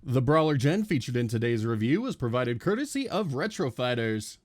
The Brawler Gen featured in today's review is provided courtesy of Retro Fighters.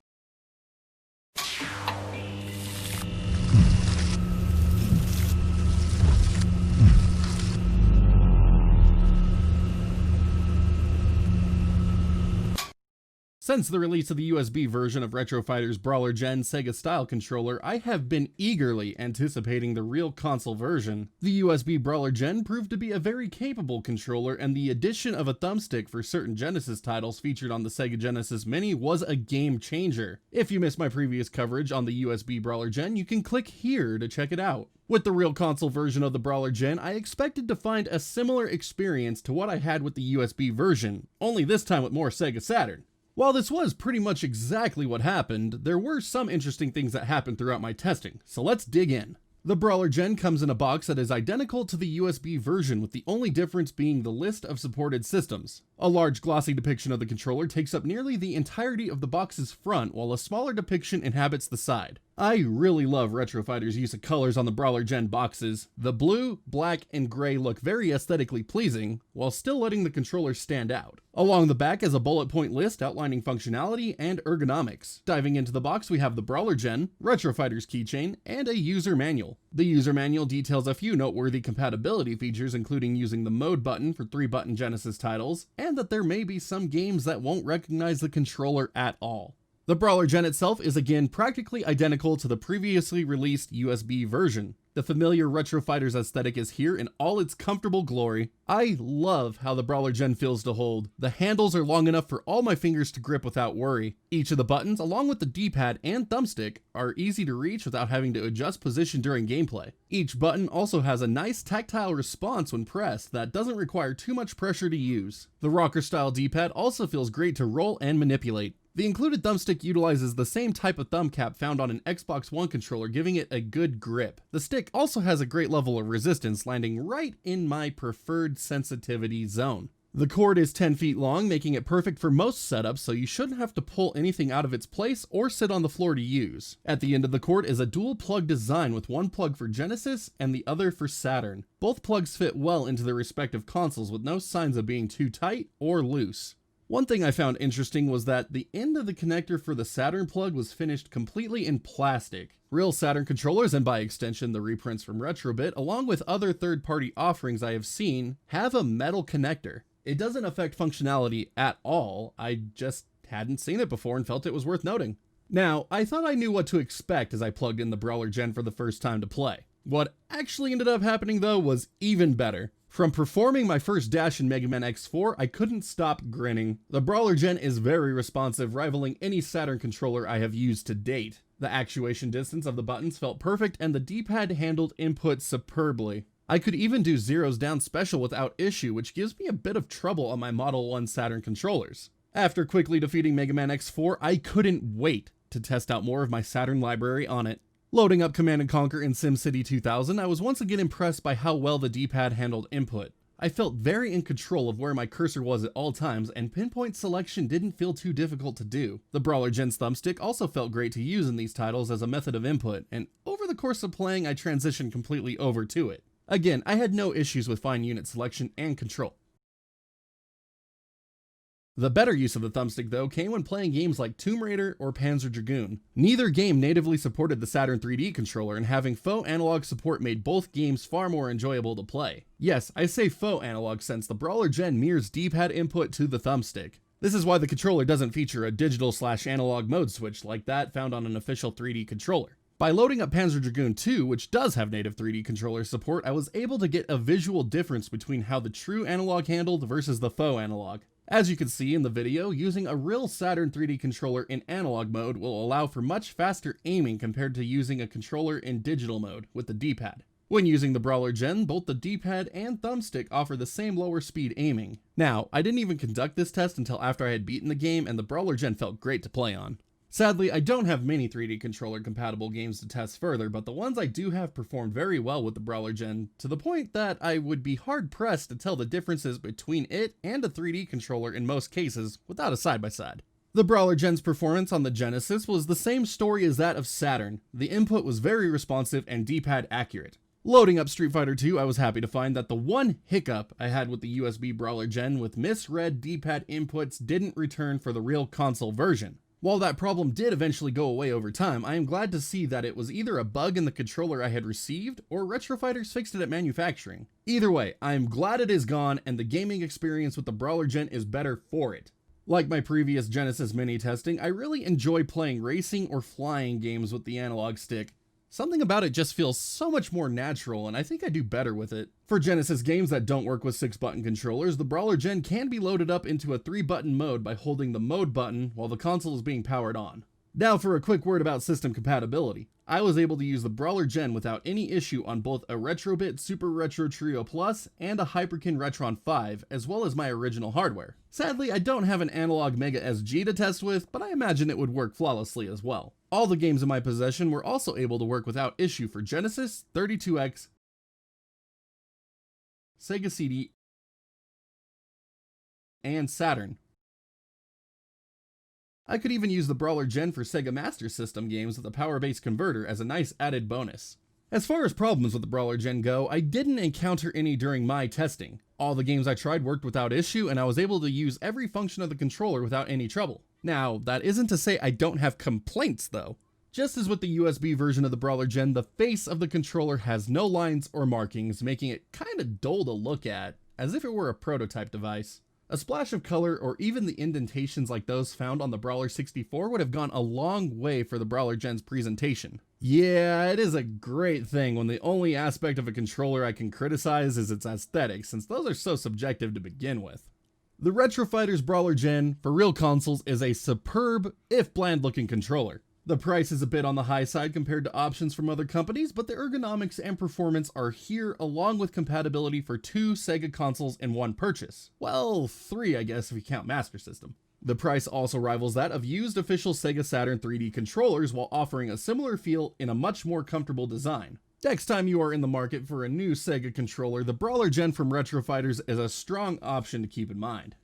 Since the release of the USB version of Retro Fighters' Brawler Gen Sega Style controller, I have been eagerly anticipating the real console version. The USB Brawler Gen proved to be a very capable controller, and the addition of a thumbstick for certain Genesis titles featured on the Sega Genesis Mini was a game changer. If you missed my previous coverage on the USB Brawler Gen, you can click here to check it out. With the real console version of the Brawler Gen, I expected to find a similar experience to what I had with the USB version, only this time with more Sega Saturn. While this was pretty much exactly what happened, there were some interesting things that happened throughout my testing, so let's dig in. The Brawler Gen comes in a box that is identical to the USB version, with the only difference being the list of supported systems. A large glossy depiction of the controller takes up nearly the entirety of the box's front, while a smaller depiction inhabits the side. I really love Retro Fighters' use of colors on the Brawler Gen boxes. The blue, black, and gray look very aesthetically pleasing, while still letting the controller stand out. Along the back is a bullet point list outlining functionality and ergonomics. Diving into the box, we have the Brawler Gen, Retro Fighters keychain, and a user manual. The user manual details a few noteworthy compatibility features, including using the mode button for 3-button Genesis titles, and that there may be some games that won't recognize the controller at all. The Brawler Gen itself is again practically identical to the previously released USB version. The familiar Retro Fighters aesthetic is here in all its comfortable glory. I love how the Brawler Gen feels to hold. The handles are long enough for all my fingers to grip without worry. Each of the buttons, along with the D-pad and thumbstick, are easy to reach without having to adjust position during gameplay. Each button also has a nice tactile response when pressed that doesn't require too much pressure to use. The rocker-style D-pad also feels great to roll and manipulate. The included thumbstick utilizes the same type of thumb cap found on an Xbox One controller, giving it a good grip. The stick also has a great level of resistance, landing right in my preferred sensitivity zone. The cord is 10 feet long, making it perfect for most setups, so you shouldn't have to pull anything out of its place or sit on the floor to use. At the end of the cord is a dual plug design with one plug for Genesis and the other for Saturn. Both plugs fit well into their respective consoles with no signs of being too tight or loose. One thing I found interesting was that the end of the connector for the Saturn plug was finished completely in plastic. Real Saturn controllers, and by extension the reprints from Retrobit, along with other third-party offerings I have seen, have a metal connector. It doesn't affect functionality at all, I just hadn't seen it before and felt it was worth noting. Now, I thought I knew what to expect as I plugged in the Brawler Gen for the first time to play. What actually ended up happening though was even better. From performing my first dash in Mega Man X4, I couldn't stop grinning. The Brawler Gen is very responsive, rivaling any Saturn controller I have used to date. The actuation distance of the buttons felt perfect, and the D-pad handled input superbly. I could even do zeros down special without issue, which gives me a bit of trouble on my Model 1 Saturn controllers. After quickly defeating Mega Man X4, I couldn't wait to test out more of my Saturn library on it. Loading up Command & Conquer in SimCity 2000, I was once again impressed by how well the D-pad handled input. I felt very in control of where my cursor was at all times, and pinpoint selection didn't feel too difficult to do. The Brawler Gen's thumbstick also felt great to use in these titles as a method of input, and over the course of playing I transitioned completely over to it. Again, I had no issues with fine unit selection and control. The better use of the thumbstick though came when playing games like Tomb Raider or Panzer Dragoon. Neither game natively supported the Saturn 3D controller, and having faux analog support made both games far more enjoyable to play. Yes, I say faux analog since the Brawler Gen mirrors D-pad input to the thumbstick. This is why the controller doesn't feature a digital/analog mode switch like that found on an official 3D controller. By loading up Panzer Dragoon 2, which does have native 3D controller support, I was able to get a visual difference between how the true analog handled versus the faux analog. As you can see in the video, using a real Saturn 3D controller in analog mode will allow for much faster aiming compared to using a controller in digital mode with the D-pad. When using the Brawler Gen, both the D-pad and thumbstick offer the same lower speed aiming. Now, I didn't even conduct this test until after I had beaten the game, and the Brawler Gen felt great to play on. Sadly, I don't have many 3D controller compatible games to test further, but the ones I do have performed very well with the Brawler Gen, to the point that I would be hard pressed to tell the differences between it and a 3D controller in most cases without a side-by-side. The Brawler Gen's performance on the Genesis was the same story as that of Saturn. The input was very responsive and D-pad accurate. Loading up Street Fighter 2, I was happy to find that the one hiccup I had with the USB Brawler Gen with misread D-pad inputs didn't return for the real console version. While that problem did eventually go away over time, I am glad to see that it was either a bug in the controller I had received, or Retro Fighters fixed it at manufacturing. Either way, I am glad it is gone, and the gaming experience with the Brawler Gen is better for it. Like my previous Genesis mini testing, I really enjoy playing racing or flying games with the analog stick. Something about it just feels so much more natural, and I think I do better with it. For Genesis games that don't work with 6-button controllers, the Brawler Gen can be loaded up into a 3-button mode by holding the mode button while the console is being powered on. Now for a quick word about system compatibility. I was able to use the Brawler Gen without any issue on both a Retrobit Super Retro Trio Plus and a Hyperkin Retron 5, as well as my original hardware. Sadly, I don't have an analog Mega SG to test with, but I imagine it would work flawlessly as well. All the games in my possession were also able to work without issue for Genesis, 32X, Sega CD, and Saturn. I could even use the Brawler Gen for Sega Master System games with a power-based converter as a nice added bonus. As far as problems with the Brawler Gen go, I didn't encounter any during my testing. All the games I tried worked without issue, and I was able to use every function of the controller without any trouble. Now, that isn't to say I don't have complaints though. Just as with the USB version of the Brawler Gen, the face of the controller has no lines or markings, making it kinda dull to look at, as if it were a prototype device. A splash of color or even the indentations like those found on the Brawler 64 would have gone a long way for the Brawler Gen's presentation. Yeah, it is a great thing when the only aspect of a controller I can criticize is its aesthetics, since those are so subjective to begin with. The Retro Fighters Brawler Gen for real consoles is a superb, if bland looking controller. The price is a bit on the high side compared to options from other companies, but the ergonomics and performance are here along with compatibility for 2 Sega consoles in one purchase. Well, 3 I guess if you count Master System. The price also rivals that of used official Sega Saturn 3D controllers while offering a similar feel in a much more comfortable design. Next time you are in the market for a new Sega controller, the Brawler Gen from Retro Fighters is a strong option to keep in mind.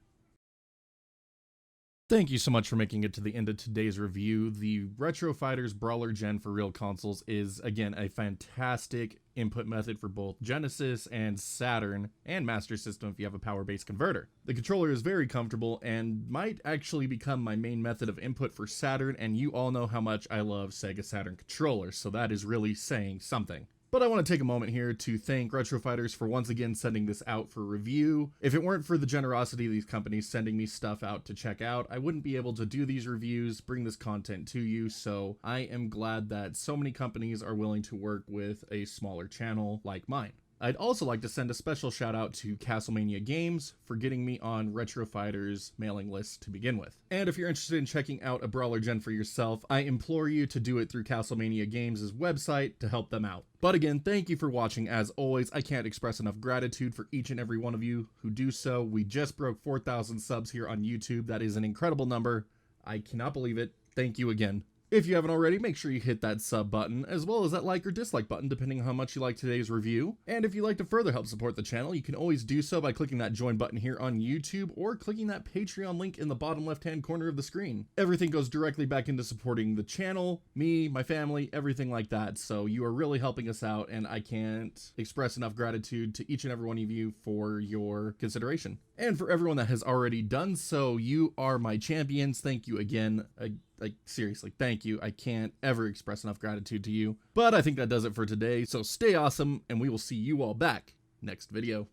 Thank you so much for making it to the end of today's review. The Retro Fighters Brawler Gen for real consoles is, again, a fantastic input method for both Genesis and Saturn and Master System if you have a power-based converter. The controller is very comfortable and might actually become my main method of input for Saturn, and you all know how much I love Sega Saturn controllers, so that is really saying something. But I want to take a moment here to thank Retro Fighters for once again sending this out for review. If it weren't for the generosity of these companies sending me stuff out to check out, I wouldn't be able to do these reviews, bring this content to you, so I am glad that so many companies are willing to work with a smaller channel like mine. I'd also like to send a special shout out to Castlemania Games for getting me on Retro Fighters mailing list to begin with. And if you're interested in checking out a Brawler Gen for yourself, I implore you to do it through Castlemania Games' website to help them out. But again, thank you for watching. As always, I can't express enough gratitude for each and every one of you who do so. We just broke 4,000 subs here on YouTube. That is an incredible number. I cannot believe it. Thank you again. If you haven't already, make sure you hit that sub button, as well as that like or dislike button, depending on how much you like today's review. And if you'd like to further help support the channel, you can always do so by clicking that join button here on YouTube, or clicking that Patreon link in the bottom left-hand corner of the screen. Everything goes directly back into supporting the channel, me, my family, everything like that. So you are really helping us out, and I can't express enough gratitude to each and every one of you for your consideration. And for everyone that has already done so, you are my champions. Thank you again. Like, seriously, thank you. I can't ever express enough gratitude to you. But I think that does it for today, so stay awesome, and we will see you all back next video.